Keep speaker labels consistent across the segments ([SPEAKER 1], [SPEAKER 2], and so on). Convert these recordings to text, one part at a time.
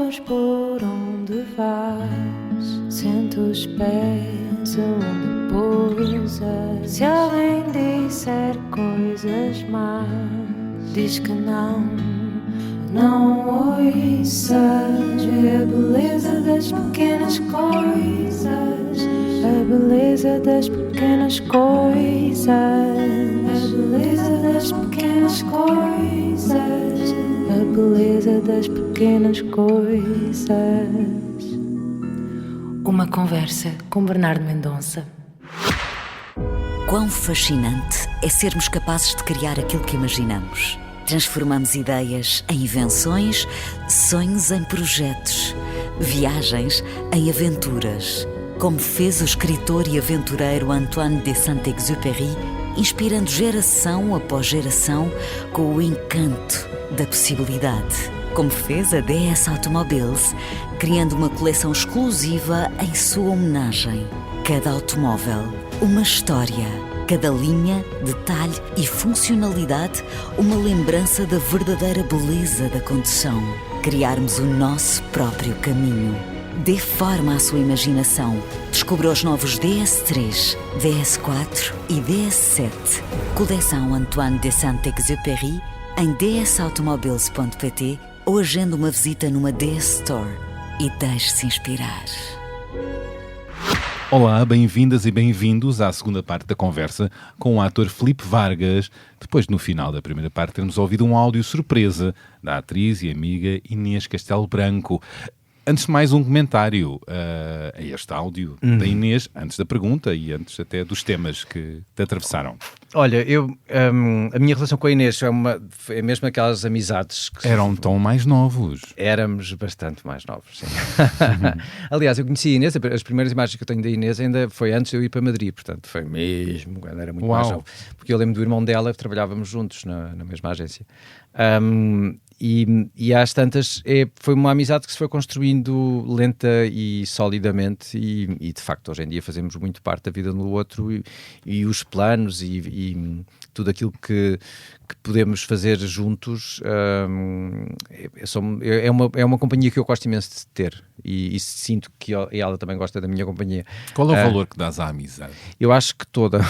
[SPEAKER 1] luz por onde vais, sente os pés onde pousas. Se alguém disser coisas más, diz que não ouças. Vê a beleza das pequenas coisas, a beleza das pequenas coisas, a beleza das pequenas coisas, a beleza das pequenas coisas. Uma conversa com Bernardo Mendonça.
[SPEAKER 2] Quão fascinante é sermos capazes de criar aquilo que imaginamos. Transformamos ideias em invenções, sonhos em projetos, viagens em aventuras. Como fez o escritor e aventureiro Antoine de Saint-Exupéry, inspirando geração após geração com o encanto da possibilidade. Como fez a DS Automobiles, criando uma coleção exclusiva em sua homenagem. Cada automóvel, uma história. Cada linha, detalhe e funcionalidade, uma lembrança da verdadeira beleza da condução. Criarmos o nosso próprio caminho. Dê forma à sua imaginação. Descubra os novos DS3, DS4 e DS7. Coleção Antoine de Saint-Exupéry em dsautomobiles.pt ou agende uma visita numa DS Store e deixe-se inspirar.
[SPEAKER 3] Olá, bem-vindas e bem-vindos à segunda parte da conversa com o ator Filipe Vargas. Depois, no final da primeira parte, termos ouvido um áudio surpresa da atriz e amiga Inês Castelo Branco. Antes de mais, um comentário a este áudio da Inês, antes da pergunta e antes até dos temas que te atravessaram.
[SPEAKER 4] Olha, a minha relação com a Inês é mesmo aquelas amizades que...
[SPEAKER 3] Eram tão mais novos.
[SPEAKER 4] Éramos bastante mais novos, sim. Aliás, eu conheci a Inês, as primeiras imagens que eu tenho da Inês ainda foi antes de eu ir para Madrid, portanto foi mesmo quando era muito mais novo. Porque eu lembro do irmão dela, que trabalhávamos juntos na mesma agência. E às tantas foi uma amizade que se foi construindo lenta e solidamente e de facto hoje em dia fazemos muito parte da vida do outro e os planos e tudo aquilo que podemos fazer juntos. É uma companhia que eu gosto imenso de ter e sinto que ela também gosta da minha companhia.
[SPEAKER 3] Qual é o valor que dás à amizade?
[SPEAKER 4] Eu acho que toda.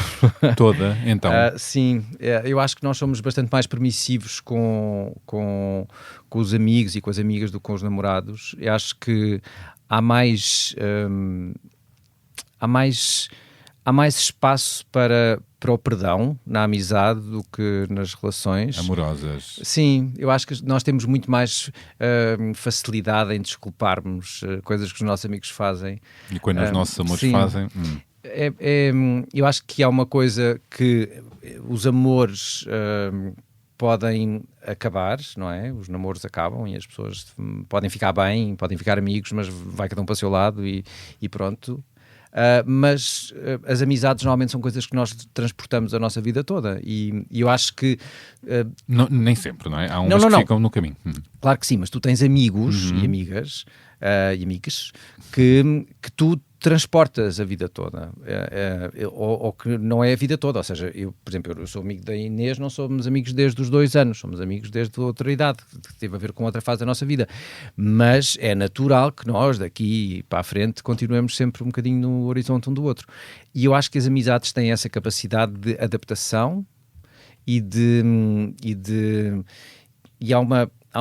[SPEAKER 3] Toda, então?
[SPEAKER 4] Sim, eu acho que nós somos bastante mais permissivos com os amigos e com as amigas do que com os namorados. Eu acho que há mais espaço para o perdão na amizade do que nas relações
[SPEAKER 3] Amorosas.
[SPEAKER 4] Sim, eu acho que nós temos muito mais facilidade em desculparmos coisas que os nossos amigos fazem.
[SPEAKER 3] E quando os nossos amores
[SPEAKER 4] sim.
[SPEAKER 3] fazem...
[SPEAKER 4] Eu acho que há uma coisa que os amores podem acabar, não é? Os namoros acabam e as pessoas podem ficar bem, podem ficar amigos, mas vai cada um para o seu lado e pronto. Mas as amizades normalmente são coisas que nós transportamos a nossa vida toda e eu acho que...
[SPEAKER 3] nem sempre, não é? Há umas que ficam no caminho.
[SPEAKER 4] Claro que sim, mas tu tens amigos e amigas e amigas que tu transportas a vida toda, ou que não é a vida toda, ou seja, por exemplo, eu sou amigo da Inês, não somos amigos desde os 2 anos, somos amigos desde outra idade, que teve a ver com outra fase da nossa vida, mas é natural que nós, daqui para a frente, continuemos sempre um bocadinho no horizonte um do outro, e eu acho que as amizades têm essa capacidade de adaptação e há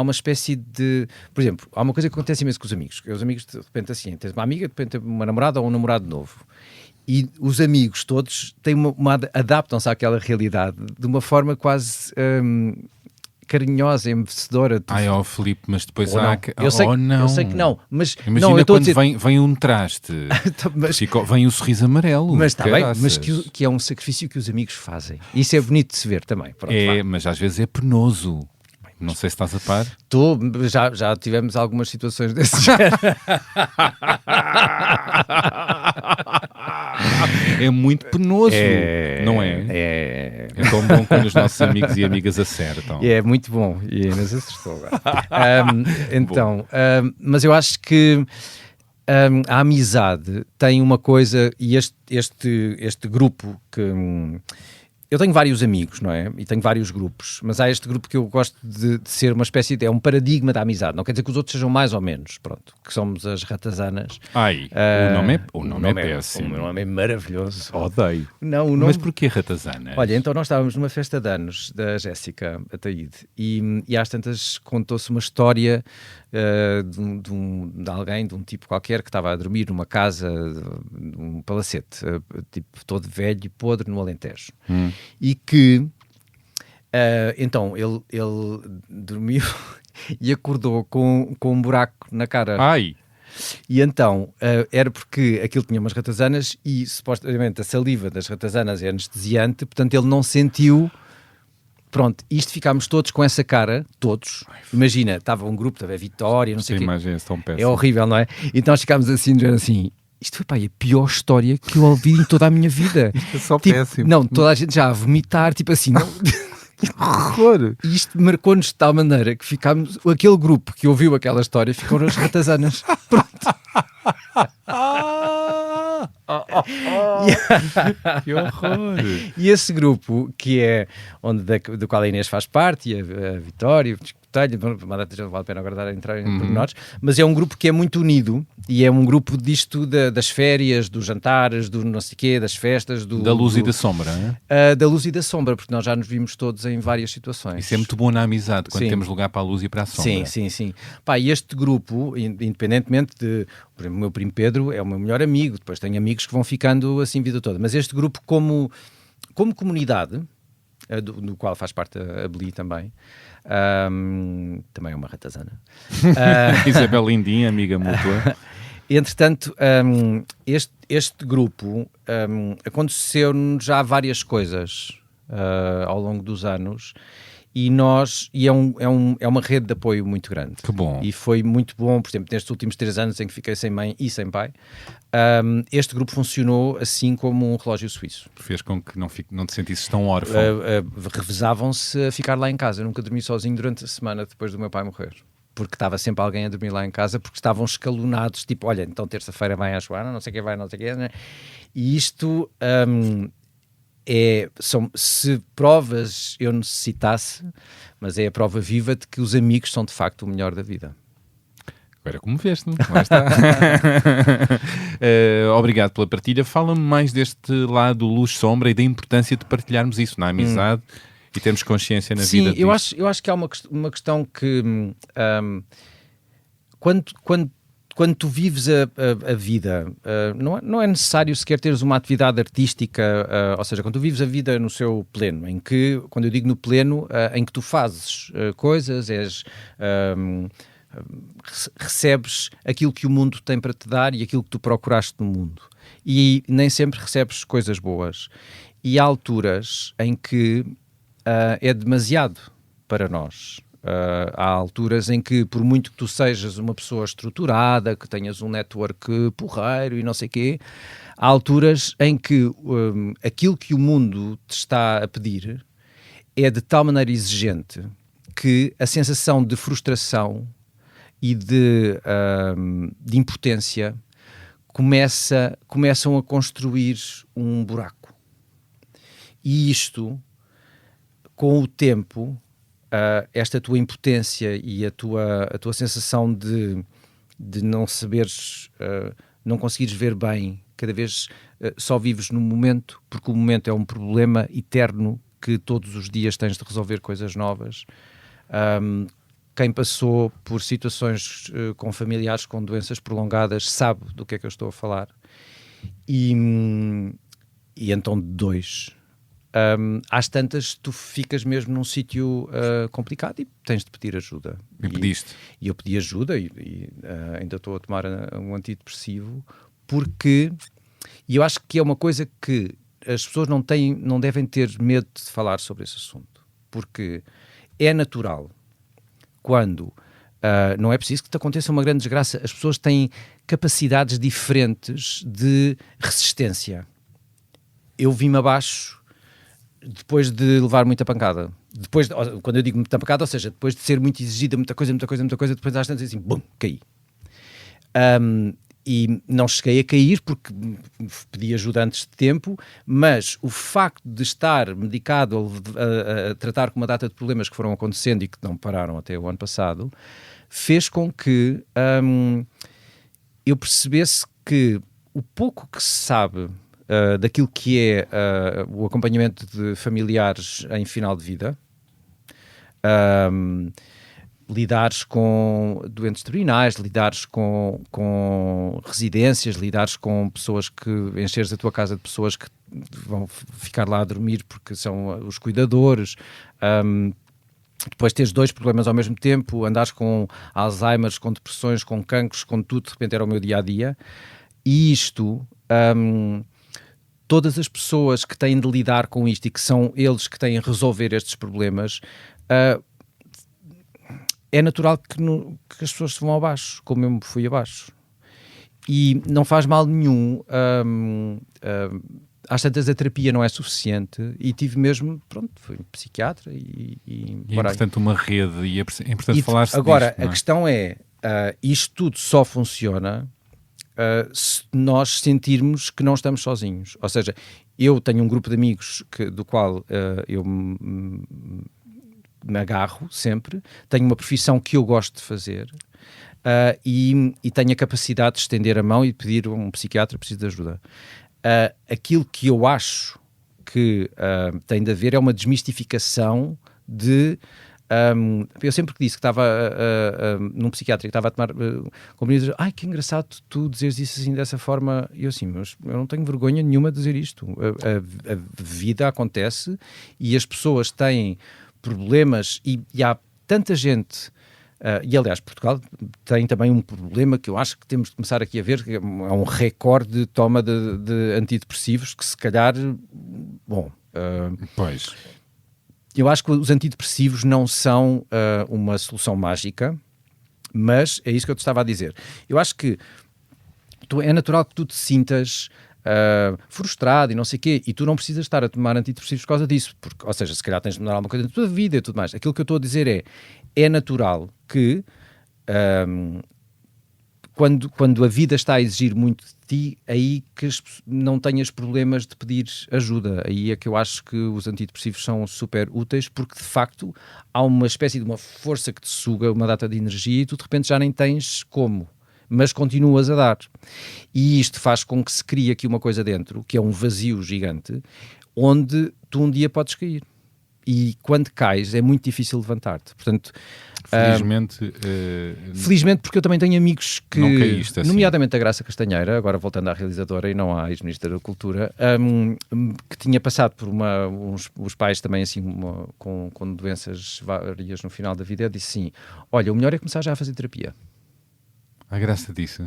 [SPEAKER 4] uma espécie de... Por exemplo, há uma coisa que acontece imenso com os amigos. Os amigos, de repente, assim, tens uma amiga, de repente tem uma namorada ou um namorado novo. E os amigos todos têm adaptam-se àquela realidade de uma forma quase carinhosa, embevecedora.
[SPEAKER 3] Filipe, mas depois
[SPEAKER 4] ou
[SPEAKER 3] há...
[SPEAKER 4] Eu sei que não, mas...
[SPEAKER 3] Imagina
[SPEAKER 4] não, eu
[SPEAKER 3] quando
[SPEAKER 4] dizer...
[SPEAKER 3] vem um traste, vem o sorriso amarelo.
[SPEAKER 4] Mas está bem, mas que é um sacrifício que os amigos fazem. Isso é bonito de se ver também. Pronto,
[SPEAKER 3] mas às vezes é penoso. Não sei se estás a par.
[SPEAKER 4] Já tivemos algumas situações desse género.
[SPEAKER 3] É muito penoso, não é? É tão bom quando os nossos amigos e amigas acertam.
[SPEAKER 4] É muito bom, e nos assustou agora. Mas eu acho que a amizade tem uma coisa, e este grupo que... eu tenho vários amigos, não é? E tenho vários grupos, mas há este grupo que eu gosto de ser uma espécie de... É um paradigma da amizade. Não quer dizer que os outros sejam mais ou menos, pronto. Que somos as ratazanas.
[SPEAKER 3] O nome é péssimo.
[SPEAKER 4] O meu nome é maravilhoso.
[SPEAKER 3] Odeio.
[SPEAKER 4] Não, o nome...
[SPEAKER 3] Mas porquê ratazanas?
[SPEAKER 4] Olha, então nós estávamos numa festa de anos da Jéssica Ataíde e às tantas contou-se uma história de alguém, de um tipo qualquer que estava a dormir numa casa, um palacete, tipo todo velho e podre no Alentejo. E que então ele dormiu e acordou com um buraco na cara.
[SPEAKER 3] Ai!
[SPEAKER 4] E então era porque aquilo tinha umas ratazanas e supostamente a saliva das ratazanas é anestesiante, portanto ele não sentiu. Pronto, isto ficámos todos com essa cara, todos. Imagina, estava um grupo, estava a Vitória, não sei o quê. É horrível, não é? Então nós ficámos assim, isto foi, pá, a pior história que eu ouvi em toda a minha vida.
[SPEAKER 3] Isto é só
[SPEAKER 4] tipo,
[SPEAKER 3] péssimo.
[SPEAKER 4] Não, toda a gente já a vomitar, tipo assim, não...
[SPEAKER 3] Que horror!
[SPEAKER 4] E isto marcou-nos de tal maneira que ficámos, aquele grupo que ouviu aquela história ficou nas ratazanas. Pronto.
[SPEAKER 3] Que horror!
[SPEAKER 4] E esse grupo, que é do qual a Inês faz parte, e a Vitória, uma data já não vale a pena agora entrar em pormenores, mas é um grupo que é muito unido e é um grupo disto das férias, dos jantares, do não sei quê, das festas,
[SPEAKER 3] da luz e da sombra, não
[SPEAKER 4] é? Da luz e da sombra, porque nós já nos vimos todos em várias situações.
[SPEAKER 3] Isso é muito bom na amizade, quando temos lugar para a luz e para a sombra.
[SPEAKER 4] Sim. Pá, e este grupo, independentemente de... Por exemplo, o meu primo Pedro é o meu melhor amigo, depois tenho amigos que vão ficando assim a vida toda, mas este grupo como comunidade, do qual faz parte a Beli também, também é uma ratazana.
[SPEAKER 3] Isabel Lindinha, amiga mútua.
[SPEAKER 4] Entretanto, este grupo aconteceu-nos já várias coisas ao longo dos anos e é uma rede de apoio muito grande.
[SPEAKER 3] Que bom.
[SPEAKER 4] E foi muito bom, por exemplo, nestes últimos 3 anos em que fiquei sem mãe e sem pai, este grupo funcionou assim como um relógio suíço.
[SPEAKER 3] Fez com que não te sentisses tão órfão.
[SPEAKER 4] Revezavam-se a ficar lá em casa. Eu nunca dormi sozinho durante a semana depois do meu pai morrer. Porque estava sempre alguém a dormir lá em casa, porque estavam escalonados, tipo, olha, então terça-feira vai a Joana, não sei quem vai, não sei quem, né? E isto... se provas eu necessitasse, mas é a prova viva de que os amigos são de facto o melhor da vida.
[SPEAKER 3] Agora como veste-me, lá está. Obrigado pela partilha. Fala-me mais deste lado luz-sombra e da importância de partilharmos isso na amizade e termos consciência na vida.
[SPEAKER 4] Sim, eu acho que há uma questão que quando tu vives a vida, não é necessário sequer teres uma atividade artística, ou seja, quando tu vives a vida no seu pleno, em que, quando eu digo no pleno, em que tu fazes coisas, recebes aquilo que o mundo tem para te dar e aquilo que tu procuraste no mundo. E nem sempre recebes coisas boas. E há alturas em que é demasiado para nós. Há alturas em que, por muito que tu sejas uma pessoa estruturada, que tenhas um network porreiro e não sei o quê, há alturas em que aquilo que o mundo te está a pedir é de tal maneira exigente que a sensação de frustração e de impotência começam a construir um buraco. E isto, com o tempo... esta tua impotência e a tua sensação de não saberes, não conseguires ver bem, cada vez só vives no momento, porque o momento é um problema eterno que todos os dias tens de resolver coisas novas. Quem passou por situações com familiares com doenças prolongadas sabe do que é que eu estou a falar. E então às tantas tu ficas mesmo num sítio complicado e tens de pedir ajuda.
[SPEAKER 3] E pediste?
[SPEAKER 4] E eu pedi ajuda e ainda estou a tomar um antidepressivo porque eu acho que é uma coisa que as pessoas não devem ter medo de falar sobre esse assunto, porque é natural quando não é preciso que te aconteça uma grande desgraça, as pessoas têm capacidades diferentes de resistência. Eu vim-me abaixo depois de levar muita pancada. Quando eu digo muita pancada, ou seja, depois de ser muito exigida, muita coisa, depois às tantas assim, bum, caí. E não cheguei a cair porque pedi ajuda antes de tempo, mas o facto de estar medicado a tratar com uma data de problemas que foram acontecendo e que não pararam até o ano passado, fez com que eu percebesse que o pouco que se sabe daquilo que é o acompanhamento de familiares em final de vida, lidares com doentes terminais, lidares com residências, lidares com pessoas que encheres a tua casa de pessoas que vão ficar lá a dormir porque são os cuidadores, depois teres 2 problemas ao mesmo tempo, andares com Alzheimer, com depressões, com cancros, com tudo, de repente era o meu dia-a-dia. E isto, todas as pessoas que têm de lidar com isto e que são eles que têm de resolver estes problemas, é natural que as pessoas se vão abaixo, como eu me fui abaixo. E não faz mal nenhum. Às tantas a terapia não é suficiente e tive mesmo, fui psiquiatra e
[SPEAKER 3] é importante uma rede e é importante falar-se
[SPEAKER 4] agora,
[SPEAKER 3] disto, não é?
[SPEAKER 4] A questão é, isto tudo só funciona se nós sentirmos que não estamos sozinhos. Ou seja, eu tenho um grupo de amigos do qual eu me agarro sempre, tenho uma profissão que eu gosto de fazer e tenho a capacidade de estender a mão e pedir a um psiquiatra, preciso de ajuda. Aquilo que eu acho que tem de haver é uma desmistificação de... eu sempre que disse que estava num psiquiatra e estava a tomar comprimidos, que engraçado tu dizeres isso assim dessa forma, e eu assim, mas eu não tenho vergonha nenhuma de dizer isto. A vida acontece e as pessoas têm problemas e há tanta gente, e aliás Portugal tem também um problema que eu acho que temos de começar aqui a ver, que é um recorde de toma de antidepressivos que se calhar,
[SPEAKER 3] Pois.
[SPEAKER 4] Eu acho que os antidepressivos não são uma solução mágica, mas é isso que eu te estava a dizer. Eu acho que é natural que tu te sintas frustrado e não sei o quê, e tu não precisas estar a tomar antidepressivos por causa disso, porque, ou seja, se calhar tens de mudar alguma coisa na tua vida e tudo mais. Aquilo que eu estou a dizer é natural que quando a vida está a exigir muito de ti, aí que não tenhas problemas de pedir ajuda. Aí é que eu acho que os antidepressivos são super úteis, porque de facto há uma espécie de uma força que te suga uma data de energia e tu de repente já nem tens como, mas continuas a dar. E isto faz com que se crie aqui uma coisa dentro, que é um vazio gigante, onde tu um dia podes cair. E quando cais é muito difícil levantar-te. Portanto, felizmente, porque eu também tenho amigos que,
[SPEAKER 3] não caíste assim,
[SPEAKER 4] nomeadamente a Graça Castanheira, agora voltando à realizadora e não à ex-ministra da Cultura, que tinha passado por os pais também assim com doenças várias no final da vida, disse assim, olha, o melhor é começar já a fazer terapia.
[SPEAKER 3] A Graça disse.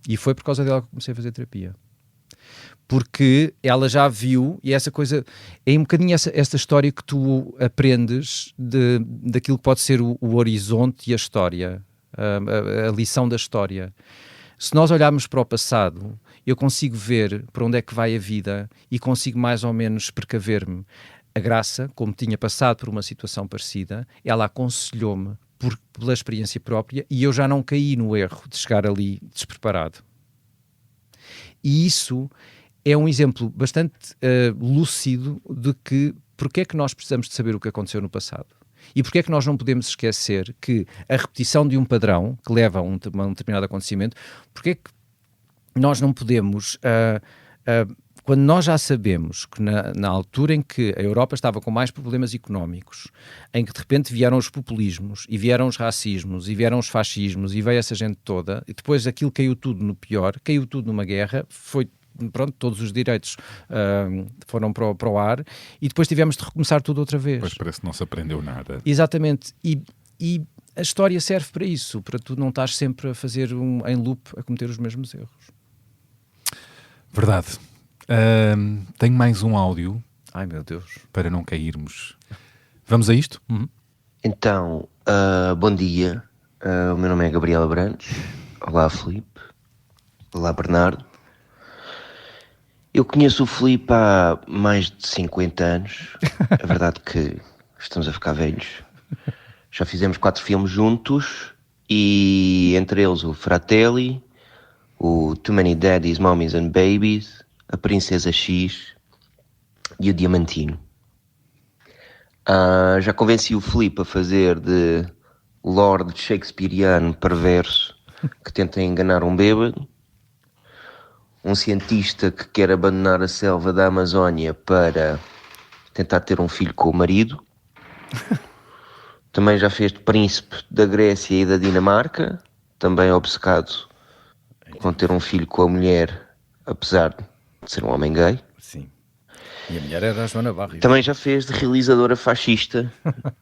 [SPEAKER 4] E foi por causa dela que comecei a fazer terapia. Porque ela já viu, e essa coisa, é um bocadinho essa história que tu aprendes daquilo que pode ser o horizonte e a história, a lição da história. Se nós olharmos para o passado, eu consigo ver para onde é que vai a vida e consigo mais ou menos precaver-me. A Graça, como tinha passado por uma situação parecida, ela aconselhou-me pela experiência própria e eu já não caí no erro de chegar ali despreparado. E isso é um exemplo bastante lúcido de que porque é que nós precisamos de saber o que aconteceu no passado. E porque é que nós não podemos esquecer que a repetição de um padrão que leva a um determinado acontecimento, porque é que nós não podemos... quando nós já sabemos que na altura em que a Europa estava com mais problemas económicos, em que de repente vieram os populismos, e vieram os racismos, e vieram os fascismos, e veio essa gente toda, e depois aquilo caiu tudo no pior, caiu tudo numa guerra, todos os direitos foram para o ar, e depois tivemos de recomeçar tudo outra vez.
[SPEAKER 3] Pois parece que não se aprendeu nada.
[SPEAKER 4] Exatamente, e a história serve para isso, para tu não estás sempre a fazer em loop, a cometer os mesmos erros.
[SPEAKER 3] Verdade. Tenho mais um áudio.
[SPEAKER 4] Ai meu Deus.
[SPEAKER 3] Para não cairmos. Vamos a isto?
[SPEAKER 4] Uhum.
[SPEAKER 5] Então, bom dia. O meu nome é Gabriela Brandes. Olá, Filipe. Olá, Bernardo. Eu conheço o Filipe há mais de 50 anos. É verdade que estamos a ficar velhos. Já fizemos 4 filmes juntos e entre eles o Fratelli, o Too Many Daddies, Mommies and Babies, a Princesa X e o Diamantino. Já convenci o Filipe a fazer de Lord Shakespeareano perverso que tenta enganar um bêbado, um cientista que quer abandonar a selva da Amazónia para tentar ter um filho com o marido. Também já fez de príncipe da Grécia e da Dinamarca, também obcecado com ter um filho com a mulher, apesar de ser um homem gay.
[SPEAKER 4] Sim. E a mulher era a Joana Barros.
[SPEAKER 5] Também já fez de realizadora fascista,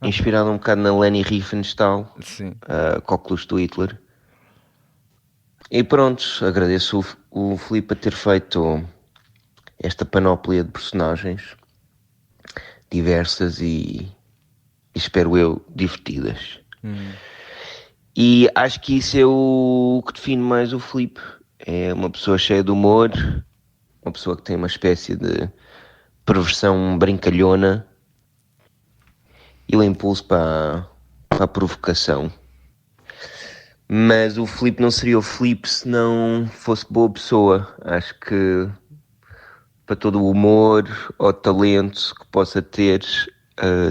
[SPEAKER 5] inspirada um bocado na Leni Riefenstahl,
[SPEAKER 4] Sim.
[SPEAKER 5] cóclus do Hitler. E pronto, agradeço o Filipe a ter feito esta panóplia de personagens diversas e espero eu, divertidas. E acho que isso é o que define mais o Filipe. É uma pessoa cheia de humor, uma pessoa que tem uma espécie de perversão brincalhona e o impulso para a provocação. Mas o Filipe não seria o Filipe se não fosse boa pessoa. Acho que para todo o humor ou talento que possa ter,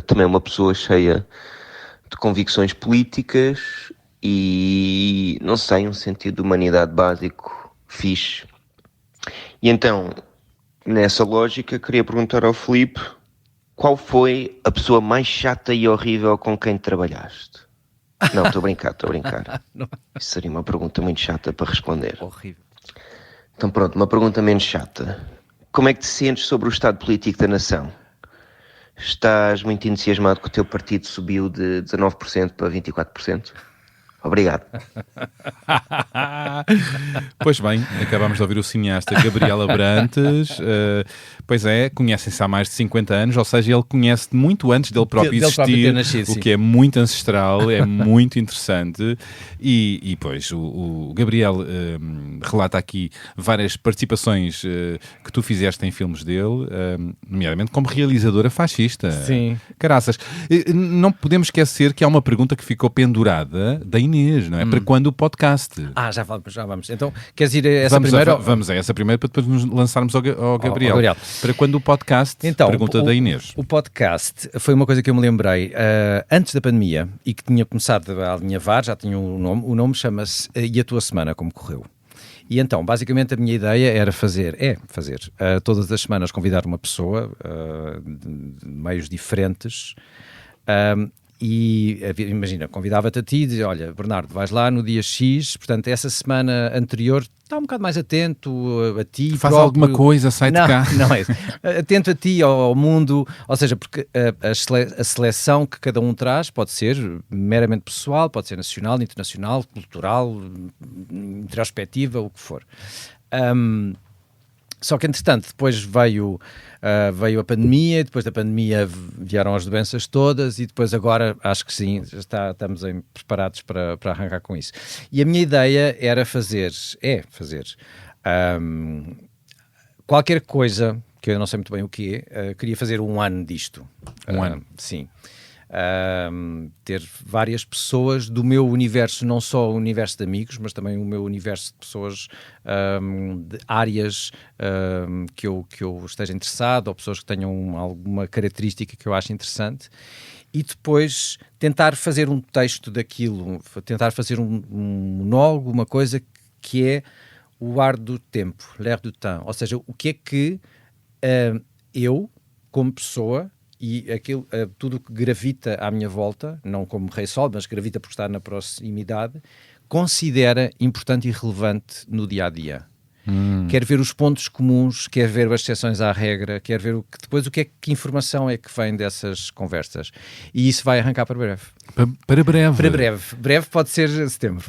[SPEAKER 5] também é uma pessoa cheia de convicções políticas e, não sei, um sentido de humanidade básico fixe. E então, nessa lógica, queria perguntar ao Filipe qual foi a pessoa mais chata e horrível com quem trabalhaste? Não, estou a brincar. Isso seria uma pergunta muito chata para responder.
[SPEAKER 4] Horrível.
[SPEAKER 5] Então pronto, uma pergunta menos chata. Como é que te sentes sobre o estado político da nação? Estás muito entusiasmado que o teu partido subiu de 19% para 24%? Obrigado.
[SPEAKER 3] Pois bem, acabámos de ouvir o cineasta Gabriel Abrantes. Pois é, conhecem-se há mais de 50 anos, ou seja, ele conhece muito antes dele próprio existir,
[SPEAKER 4] ter nascido,
[SPEAKER 3] o que é muito ancestral, é muito interessante. E pois, o Gabriel relata aqui várias participações que tu fizeste em filmes dele, nomeadamente como realizadora fascista.
[SPEAKER 4] Sim.
[SPEAKER 3] Caraças. Não podemos esquecer que há uma pergunta que ficou pendurada da Inês, não é? Para quando o podcast?
[SPEAKER 4] Já vamos. Então, queres ir a essa primeira?
[SPEAKER 3] Vamos a essa primeira para depois nos lançarmos ao Gabriel. Para quando o podcast?
[SPEAKER 4] Então,
[SPEAKER 3] pergunta da Inês.
[SPEAKER 4] O podcast foi uma coisa que eu me lembrei antes da pandemia e que tinha começado a alinhavar, já tinha um nome. O nome chama-se E a Tua Semana, Como Correu? E então, basicamente, a minha ideia era fazer todas as semanas convidar uma pessoa de meios diferentes. E imagina, convidava-te a ti e dizia, olha, Bernardo, vais lá no dia X, portanto, essa semana anterior está um bocado mais atento a ti.
[SPEAKER 3] Faz
[SPEAKER 4] próprio.
[SPEAKER 3] alguma coisa, sai de cá.
[SPEAKER 4] Não é isso. Atento a ti, ao mundo, ou seja, porque a seleção que cada um traz pode ser meramente pessoal, pode ser nacional, internacional, cultural, introspectiva, o que for. Só que, entretanto, depois veio a pandemia, depois da pandemia vieram as doenças todas e depois agora, acho que sim, estamos preparados para arrancar com isso. E a minha ideia era fazer qualquer coisa, que eu não sei muito bem o que é, queria fazer um ano disto.
[SPEAKER 3] Um ano?
[SPEAKER 4] Sim. Ter várias pessoas do meu universo, não só o universo de amigos, mas também o meu universo de pessoas de áreas que eu esteja interessado, ou pessoas que tenham alguma característica que eu acho interessante, e depois tentar fazer um texto daquilo, tentar fazer um monólogo, uma coisa que é o ar do tempo, l'air du temps, ou seja, o que é que eu, como pessoa, e aquilo, tudo o que gravita à minha volta, não como Rei Sol, mas gravita por estar na proximidade, considera importante e relevante no dia-a-dia. Quer ver os pontos comuns, quer ver as exceções à regra, quer ver que informação é que vem dessas conversas. E isso vai arrancar para breve.
[SPEAKER 3] Para breve?
[SPEAKER 4] Para breve. Breve pode ser setembro.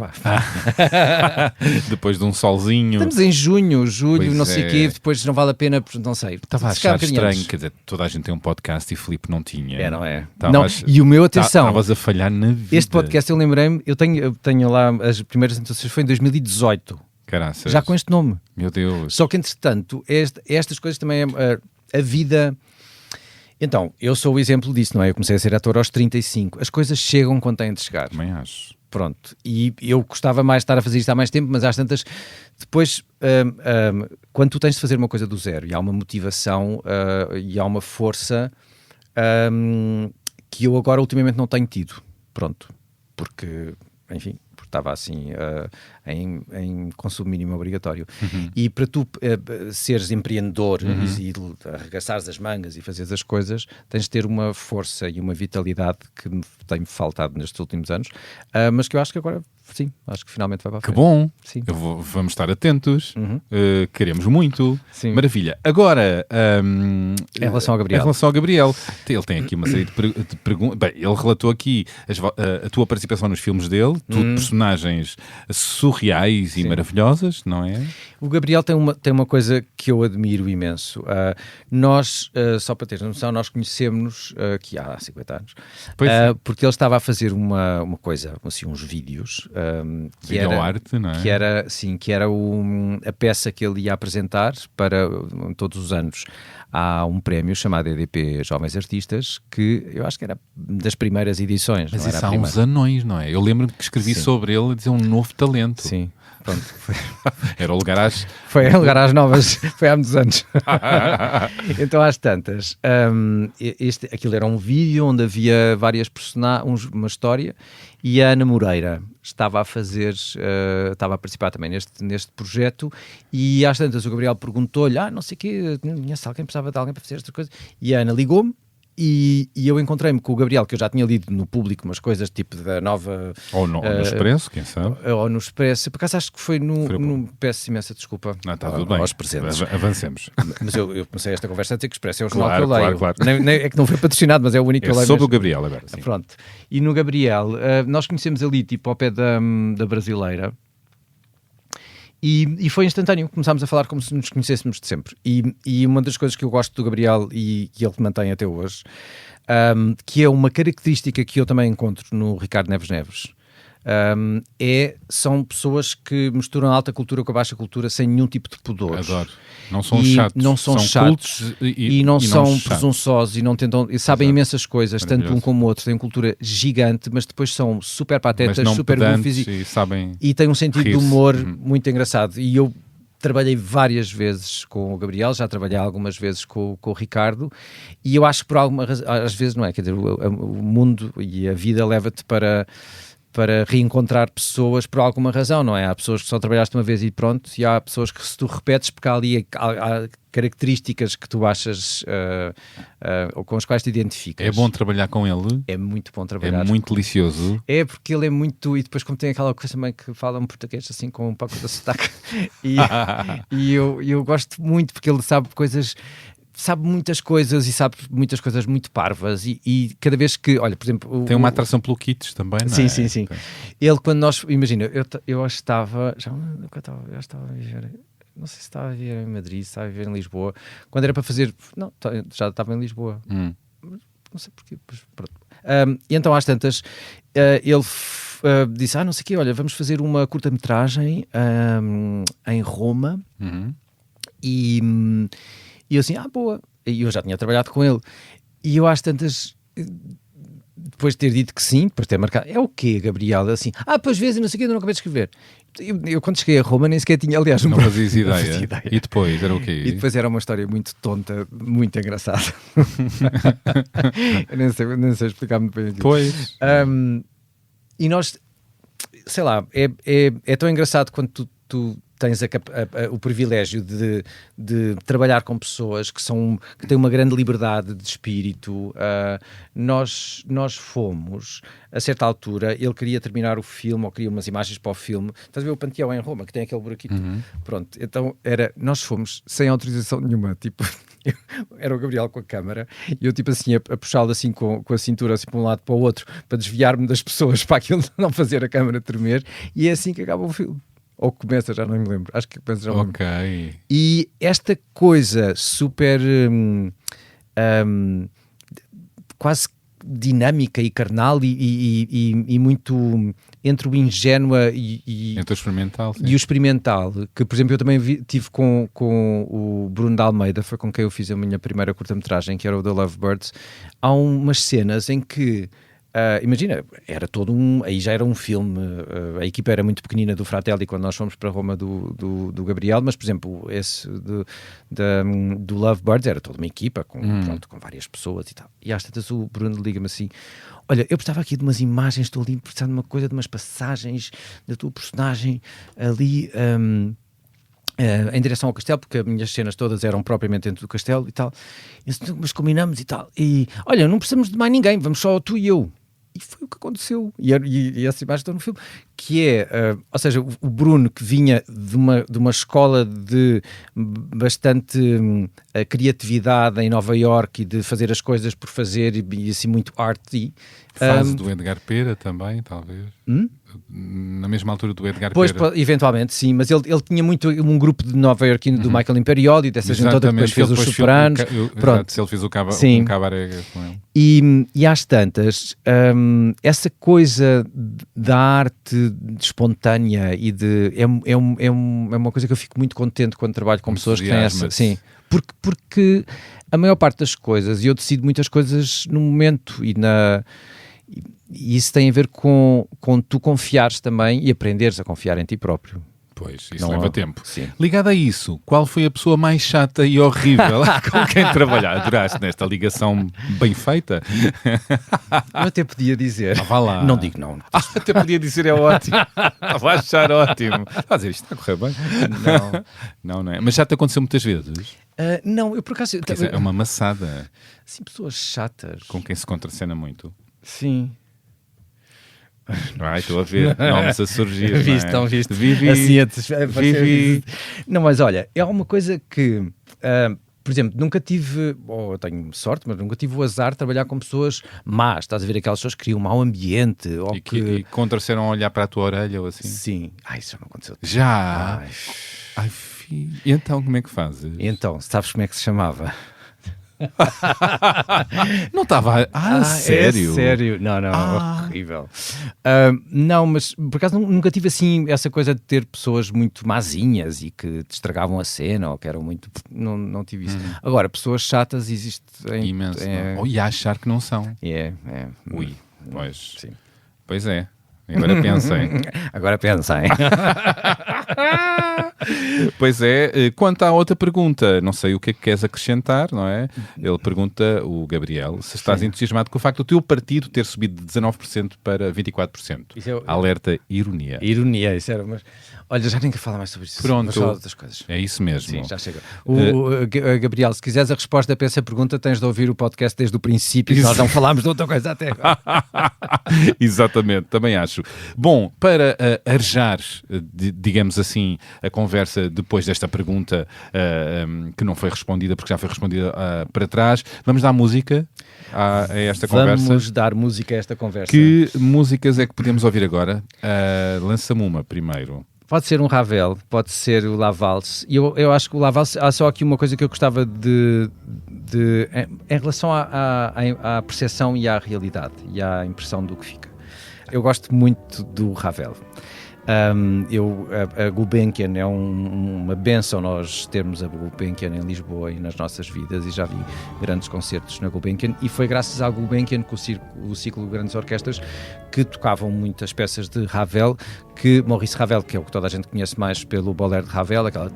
[SPEAKER 3] Depois de um solzinho.
[SPEAKER 4] Estamos em junho, julho,
[SPEAKER 3] Pois
[SPEAKER 4] não sei o quê, depois não vale a pena, não sei.
[SPEAKER 3] Estava a achar estranho, quer dizer, toda a gente tem um podcast e Filipe não tinha.
[SPEAKER 4] Não é?
[SPEAKER 3] Estavas,
[SPEAKER 4] e o meu, atenção.
[SPEAKER 3] Estavas a falhar na vida.
[SPEAKER 4] Este podcast, eu lembrei-me, eu tenho lá, as primeiras anotações foi em 2018.
[SPEAKER 3] Caraças.
[SPEAKER 4] Já com este nome.
[SPEAKER 3] Meu Deus.
[SPEAKER 4] Só que, entretanto, estas coisas também, a vida... Então, eu sou o exemplo disso, não é? Eu comecei a ser ator aos 35. As coisas chegam quando têm de chegar.
[SPEAKER 3] Também acho.
[SPEAKER 4] Pronto, e eu gostava mais de estar a fazer isto há mais tempo, mas às tantas, depois, quando tu tens de fazer uma coisa do zero, e há uma motivação e há uma força que eu agora ultimamente não tenho tido, pronto, porque, enfim, estava assim em consumo mínimo obrigatório. E para tu seres empreendedor e arregaçares as mangas e fazeres as coisas, tens de ter uma força e uma vitalidade que me tem faltado nestes últimos anos, mas que eu acho que agora, sim, acho que finalmente vai para a frente.
[SPEAKER 3] Que bom!
[SPEAKER 4] Sim.
[SPEAKER 3] Vamos estar atentos. Queremos muito.
[SPEAKER 4] Sim.
[SPEAKER 3] Maravilha. Agora,
[SPEAKER 4] Em relação ao Gabriel.
[SPEAKER 3] Em relação ao Gabriel, ele tem aqui uma série de perguntas. Bem, ele relatou aqui a tua participação nos filmes dele, tudo personagens surreais e maravilhosas, não é?
[SPEAKER 4] O Gabriel tem uma coisa que eu admiro imenso. Nós, só para teres noção, nós conhecemos-nos aqui há 50 anos, porque ele estava a fazer uma coisa, assim, uns vídeos, que era
[SPEAKER 3] arte, não é?
[SPEAKER 4] Que era a peça que ele ia apresentar para todos os anos. Há um prémio chamado EDP Jovens Artistas, que eu acho que era das primeiras edições.
[SPEAKER 3] Mas
[SPEAKER 4] não era
[SPEAKER 3] isso
[SPEAKER 4] a
[SPEAKER 3] há uns
[SPEAKER 4] primeira.
[SPEAKER 3] anões, não é? Eu lembro-me que escrevi sobre ele a dizer um novo talento.
[SPEAKER 4] Sim, pronto.
[SPEAKER 3] Era o lugar às...
[SPEAKER 4] Foi a lugar às novas, foi há muitos anos. Então, às tantas, aquilo era um vídeo onde havia várias personagens, uma história, e a Ana Moreira estava a participar também neste projeto, e às tantas o Gabriel perguntou-lhe, não sei o quê, conhece alguém, precisava de alguém para fazer esta coisa, e a Ana ligou-me, e eu encontrei-me com o Gabriel, que eu já tinha lido no Público umas coisas tipo da nova...
[SPEAKER 3] Ou no Expresso, quem sabe?
[SPEAKER 4] Ou no Expresso. Por acaso acho que foi no peço imensa desculpa.
[SPEAKER 3] Não, está tudo bem.
[SPEAKER 4] Aos presentes.
[SPEAKER 3] Avancemos.
[SPEAKER 4] Mas eu comecei esta conversa a dizer que o Expresso é o jornal
[SPEAKER 3] Claro,
[SPEAKER 4] que eu leio.
[SPEAKER 3] claro.
[SPEAKER 4] É que não foi patrocinado, mas é o único que eu
[SPEAKER 3] É
[SPEAKER 4] leio
[SPEAKER 3] sobre
[SPEAKER 4] mesmo.
[SPEAKER 3] o Gabriel agora, sim.
[SPEAKER 4] Pronto. E no Gabriel, nós conhecemos ali, tipo, ao pé da Brasileira, e foi instantâneo. Começámos a falar como se nos conhecêssemos de sempre. E uma das coisas que eu gosto do Gabriel e que ele mantém até hoje, que é uma característica que eu também encontro no Ricardo Neves, são pessoas que misturam a alta cultura com a baixa cultura sem nenhum tipo de pudor.
[SPEAKER 3] Adoro. Não são chatos.
[SPEAKER 4] Não são chatos
[SPEAKER 3] cultos
[SPEAKER 4] e não são
[SPEAKER 3] chatos.
[SPEAKER 4] presunçosos e não tentam, e sabem
[SPEAKER 3] Exato.
[SPEAKER 4] imensas coisas, tanto um como o outro. Têm cultura gigante, mas depois são super patetas,
[SPEAKER 3] Mas não
[SPEAKER 4] super
[SPEAKER 3] pedantes
[SPEAKER 4] goofies
[SPEAKER 3] e sabem
[SPEAKER 4] e têm um sentido de
[SPEAKER 3] rir-se.
[SPEAKER 4] humor muito engraçado. E eu trabalhei várias vezes com o Gabriel, já trabalhei algumas vezes com o Ricardo, e eu acho que por alguma razão, às vezes não é, quer dizer, o mundo e a vida leva-te para reencontrar pessoas por alguma razão, não é? Há pessoas que só trabalhaste uma vez e pronto, e há pessoas que se tu repetes, porque há ali há características que tu achas ou com as quais te identificas.
[SPEAKER 3] É bom trabalhar com ele.
[SPEAKER 4] É muito bom trabalhar.
[SPEAKER 3] É muito delicioso.
[SPEAKER 4] É porque ele é muito... E depois como tem aquela coisa também que fala um português assim com um pouco de sotaque. E eu gosto muito porque ele sabe muitas coisas e sabe muitas coisas muito parvas e cada vez que, olha, por exemplo...
[SPEAKER 3] Tem uma atração pelo kits também, não é?
[SPEAKER 4] Sim. Ele, quando nós... Imagina, eu estava... Já estava a viver... Não sei se estava a viver em Madrid, se estava a viver em Lisboa. Quando era para fazer... Não, já estava em Lisboa. Não sei porquê. E então, às tantas, ele disse, não sei o quê, olha, vamos fazer uma curta-metragem em Roma. E eu assim, boa. E eu já tinha trabalhado com ele. E eu às tantas, depois de ter dito que sim, depois de ter marcado, é o quê, Gabriel? Assim, depois vezes e não sei o quê, eu não acabei de escrever. Eu quando cheguei a Roma nem sequer tinha, aliás...
[SPEAKER 3] Não fazias ideia. E depois, era o quê?
[SPEAKER 4] E depois era uma história muito tonta, muito engraçada. Eu nem sei explicar muito bem aquilo.
[SPEAKER 3] Pois.
[SPEAKER 4] E nós, sei lá, é tão engraçado quando tu tens o privilégio de trabalhar com pessoas que têm uma grande liberdade de espírito. Nós fomos, a certa altura, ele queria terminar o filme, ou queria umas imagens para o filme. Estás a ver o Panteão em Roma, que tem aquele buraquito? Pronto, então nós fomos sem autorização nenhuma, tipo... Era o Gabriel com a câmara e eu tipo assim a puxá-lo assim com a cintura assim para um lado para o outro para desviar-me das pessoas para aquilo não fazer a câmara tremer, e é assim que acaba o filme. Ou começa, já não me lembro. Acho que começa já logo.
[SPEAKER 3] Ok.
[SPEAKER 4] E esta coisa super quase dinâmica e carnal e muito entre o ingênua
[SPEAKER 3] Entre o experimental, sim.
[SPEAKER 4] e o experimental, que por exemplo eu também tive com o Bruno de Almeida, foi com quem eu fiz a minha primeira curta-metragem, que era o The Lovebirds. Há umas cenas em que imagina, era todo aí já era um filme, a equipa era muito pequenina do Fratelli quando nós fomos para Roma do Gabriel, mas por exemplo esse do Lovebirds era toda uma equipa com várias pessoas e tal, e às tantas o Bruno liga-me assim: olha, eu precisava aqui de umas imagens, estou ali precisando de uma coisa, de umas passagens da tua personagem ali em direção ao castelo, porque as minhas cenas todas eram propriamente dentro do castelo e tal. Mas combinamos e tal. E olha, não precisamos de mais ninguém, vamos só tu e eu. E foi o que aconteceu. E essa imagem está no filme. Que é, ou seja, o Bruno, que vinha de uma escola de bastante criatividade em Nova Iorque e de fazer as coisas por fazer e assim muito arty.
[SPEAKER 3] Fase do Edgar Pera também, talvez. Na mesma altura do Edgar
[SPEAKER 4] Pois,
[SPEAKER 3] Pera.
[SPEAKER 4] Eventualmente, sim, mas ele tinha muito um grupo de Nova Iorquino do Michael Imperioli, dessa gente toda que depois fez os Sopranos.
[SPEAKER 3] Pronto, se ele fez o cabaré com ele.
[SPEAKER 4] E às tantas, essa coisa da arte espontânea e é uma coisa que eu fico muito contente quando trabalho com pessoas que têm essa. Sim, porque a maior parte das coisas, e eu decido muitas coisas no momento e isso tem a ver com tu confiares também e aprenderes a confiar em ti próprio.
[SPEAKER 3] Pois, isso leva tempo.
[SPEAKER 4] Sim.
[SPEAKER 3] Ligado a isso, qual foi a pessoa mais chata e horrível com quem trabalhar? Adoraste nesta ligação bem feita?
[SPEAKER 4] Eu até podia dizer.
[SPEAKER 3] Vá lá.
[SPEAKER 4] Não digo não.
[SPEAKER 3] Até podia dizer é ótimo. Estava a achar ótimo. Estás a dizer, isto está a correr bem? Não é. Mas já te aconteceu muitas vezes?
[SPEAKER 4] Não, eu por acaso...
[SPEAKER 3] É uma maçada.
[SPEAKER 4] Sim, pessoas chatas.
[SPEAKER 3] Com quem se contracena muito.
[SPEAKER 4] Sim.
[SPEAKER 3] Ai, estou a ver nomes a surgir.
[SPEAKER 4] Visto.
[SPEAKER 3] Vivi.
[SPEAKER 4] Assim, não, mas olha, é uma coisa que, por exemplo, nunca tive, eu tenho sorte, mas nunca tive o azar de trabalhar com pessoas más. Estás a ver aquelas pessoas que criam um mau ambiente. Ou
[SPEAKER 3] e contracenam a olhar para a tua orelha ou assim?
[SPEAKER 4] Sim. Isso já não aconteceu.
[SPEAKER 3] Já? Ai, filho. E então, como é que fazes?
[SPEAKER 4] Então, sabes como é que se chamava?
[SPEAKER 3] Não estava... sério?
[SPEAKER 4] É sério? Não, horrível. Não, mas por acaso nunca tive assim essa coisa de ter pessoas muito mazinhas e que te estragavam a cena ou que eram muito... Não tive isso. Agora, pessoas chatas existem...
[SPEAKER 3] Imenso. E a achar que não são.
[SPEAKER 4] Ui.
[SPEAKER 3] Pois.
[SPEAKER 4] Sim.
[SPEAKER 3] Pois é. Agora pensem. Pois é. Quanto à outra pergunta, não sei o que é que queres acrescentar, não é? Ele pergunta, o Gabriel, se estás entusiasmado com o facto do teu partido ter subido de 19% para 24%. Alerta ironia.
[SPEAKER 4] Ironia, isso era, mas... Olha, já nem quero falar mais sobre isso.
[SPEAKER 3] Pronto.
[SPEAKER 4] Vamos falar de outras coisas.
[SPEAKER 3] É isso mesmo.
[SPEAKER 4] Sim, já chega. Gabriel, se quiseres a resposta para essa pergunta, tens de ouvir o podcast desde o princípio. Nós não falámos de outra coisa até agora.
[SPEAKER 3] Exatamente, também acho. Bom, para arejar, digamos assim, a conversa depois desta pergunta que não foi respondida, porque já foi respondida para trás, vamos dar música a esta conversa.
[SPEAKER 4] Vamos dar música a esta conversa.
[SPEAKER 3] Que músicas é que podemos ouvir agora? Lança-me uma primeiro.
[SPEAKER 4] Pode ser um Ravel, pode ser o La Valse. E eu acho que o La Valse, há só aqui uma coisa que eu gostava em relação à percepção e à realidade e à impressão do que fica. Eu gosto muito do Ravel. A Gulbenkian é uma benção nós termos a Gulbenkian em Lisboa e nas nossas vidas, e já vi grandes concertos na Gulbenkian, e foi graças à Gulbenkian que o ciclo de grandes orquestras que tocavam muitas peças de Ravel, que Maurice Ravel, que é o que toda a gente conhece mais pelo Bolero de Ravel, aquela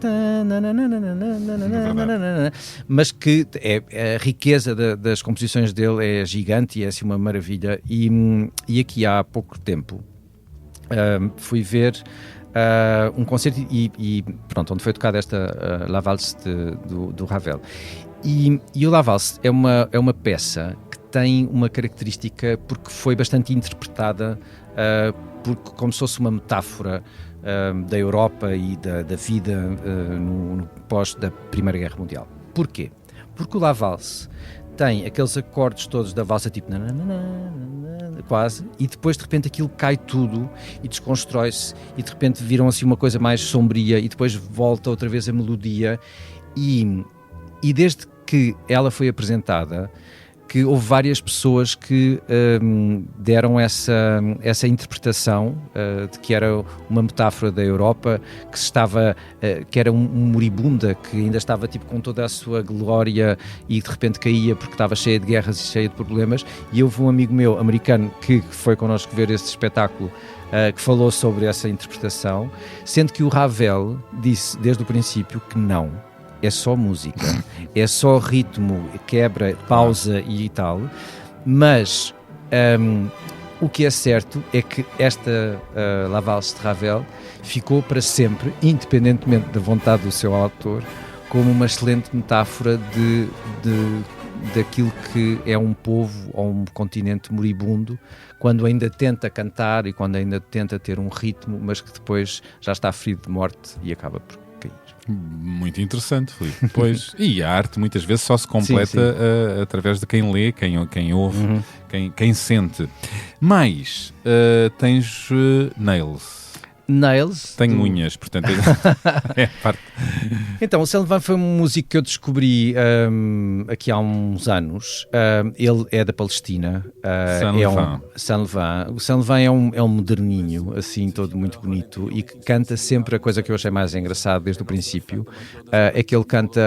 [SPEAKER 4] mas que a riqueza das composições dele é gigante e é assim uma maravilha. E aqui há pouco tempo fui ver um concerto e pronto, onde foi tocada esta La Valse do Ravel. E o La Valse é uma peça que tem uma característica porque foi bastante interpretada porque como se fosse uma metáfora da Europa e da vida no pós da Primeira Guerra Mundial. Porquê? Porque o La Valse tem aqueles acordes todos da valsa tipo quase, e depois de repente aquilo cai tudo e desconstrói-se e de repente viram assim uma coisa mais sombria e depois volta outra vez a melodia e desde que ela foi apresentada que houve várias pessoas que deram essa interpretação de que era uma metáfora da Europa, que estava, que era um moribunda, que ainda estava tipo com toda a sua glória e de repente caía porque estava cheia de guerras e cheia de problemas. E houve um amigo meu americano que foi connosco ver esse espetáculo, que falou sobre essa interpretação, sendo que o Ravel disse desde o princípio que não. É só música, é só ritmo, quebra, pausa e tal, mas o que é certo é que esta La Valse de Ravel ficou para sempre, independentemente da vontade do seu autor, como uma excelente metáfora daquilo que é um povo ou um continente moribundo, quando ainda tenta cantar e quando ainda tenta ter um ritmo, mas que depois já está ferido de morte e acaba por cair.
[SPEAKER 3] Muito interessante, Filipe. Pois, e a arte muitas vezes só se completa
[SPEAKER 4] Sim.
[SPEAKER 3] Através de quem lê, quem ouve, quem sente. Mais, tens nails.
[SPEAKER 4] Nails.
[SPEAKER 3] Tenho unhas, portanto é a parte.
[SPEAKER 4] Então, o Saint Laurent foi um músico que eu descobri aqui há uns anos. Ele é da Palestina. Saint Laurent. O Saint Laurent é um moderninho, assim, todo muito bonito, e que canta sempre a coisa que eu achei mais engraçada desde o princípio, é que ele canta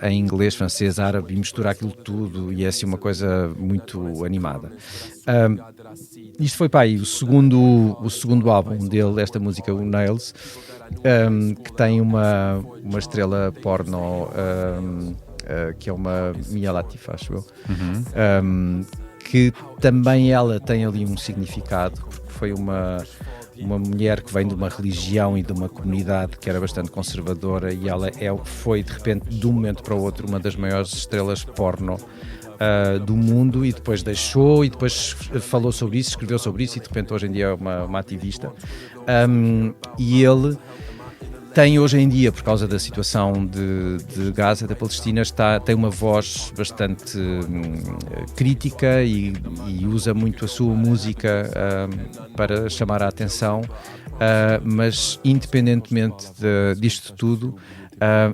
[SPEAKER 4] em inglês, francês, árabe, e mistura aquilo tudo, e é assim uma coisa muito animada. Isto foi para aí o segundo álbum dele, esta música, o Nails, que tem uma estrela porno, que é uma Mia Latif, acho eu, que também ela tem ali um significado, porque foi uma mulher que vem de uma religião e de uma comunidade que era bastante conservadora, e ela foi de repente, de um momento para o outro, uma das maiores estrelas porno do mundo, e depois deixou, e depois falou sobre isso, escreveu sobre isso, e de repente hoje em dia é uma ativista. E ele tem hoje em dia, por causa da situação de Gaza, da Palestina, tem uma voz bastante crítica e usa muito a sua música para chamar a atenção, mas independentemente disto tudo,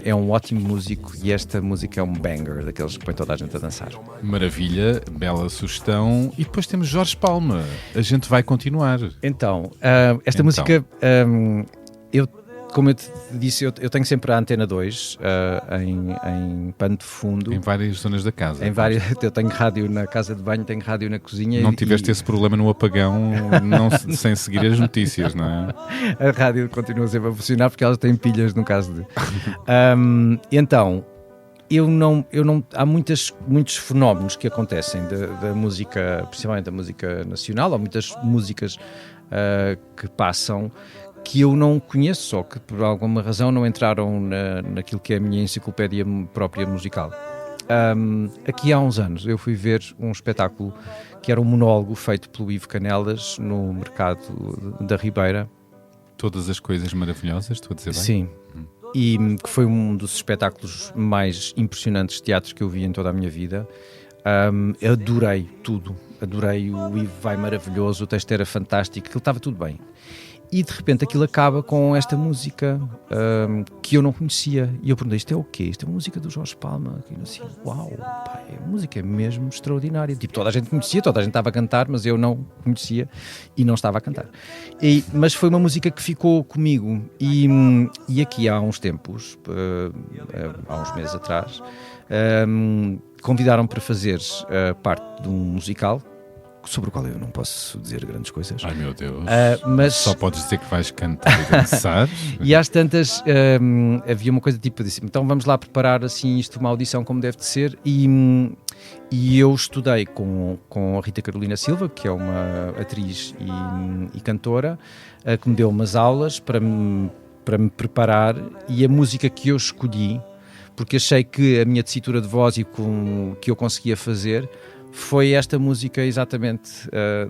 [SPEAKER 4] é um ótimo músico, e esta música é um banger, daqueles que põe toda a gente a dançar.
[SPEAKER 3] Maravilha, bela sugestão. E depois temos Jorge Palma. A gente vai continuar.
[SPEAKER 4] Então, esta música, como eu te disse, eu tenho sempre a Antena 2 em pano de fundo.
[SPEAKER 3] Em várias zonas da casa.
[SPEAKER 4] Eu tenho rádio na casa de banho, tenho rádio na cozinha.
[SPEAKER 3] Não tiveste esse problema no apagão sem seguir as notícias, não é?
[SPEAKER 4] A rádio continua sempre a funcionar porque elas têm pilhas, no caso de... Então, há muitos fenómenos que acontecem da música, principalmente da música nacional, ou muitas músicas que passam, que eu não conheço, ou que por alguma razão não entraram naquilo que é a minha enciclopédia própria musical. Aqui há uns anos eu fui ver um espetáculo que era um monólogo feito pelo Ivo Canelas no Mercado da Ribeira.
[SPEAKER 3] Todas as coisas maravilhosas, estou a dizer bem?
[SPEAKER 4] Sim, e que foi um dos espetáculos mais impressionantes de teatro que eu vi em toda a minha vida. Adorei tudo, adorei, o Ivo vai maravilhoso, o texto era fantástico, aquilo estava tudo bem. E de repente aquilo acaba com esta música que eu não conhecia. E eu perguntei, isto é o quê? Isto é uma música do Jorge Palma. E eu assim, uau, pá, a música é mesmo extraordinária. Tipo, toda a gente conhecia, toda a gente estava a cantar, mas eu não conhecia e não estava a cantar. Mas foi uma música que ficou comigo. E aqui há uns tempos, há uns meses atrás, convidaram-me para fazer parte de um musical, sobre o qual eu não posso dizer grandes coisas.
[SPEAKER 3] Ai meu Deus,
[SPEAKER 4] mas...
[SPEAKER 3] só podes dizer que vais cantar e dançar.
[SPEAKER 4] E às tantas havia uma coisa tipo, disse, então vamos lá preparar assim isto, uma audição como deve de ser, e eu estudei com a Rita Carolina Silva, que é uma atriz e cantora, que me deu umas aulas para me preparar, e a música que eu escolhi, porque achei que a minha tessitura de voz e que eu conseguia fazer, foi esta música exatamente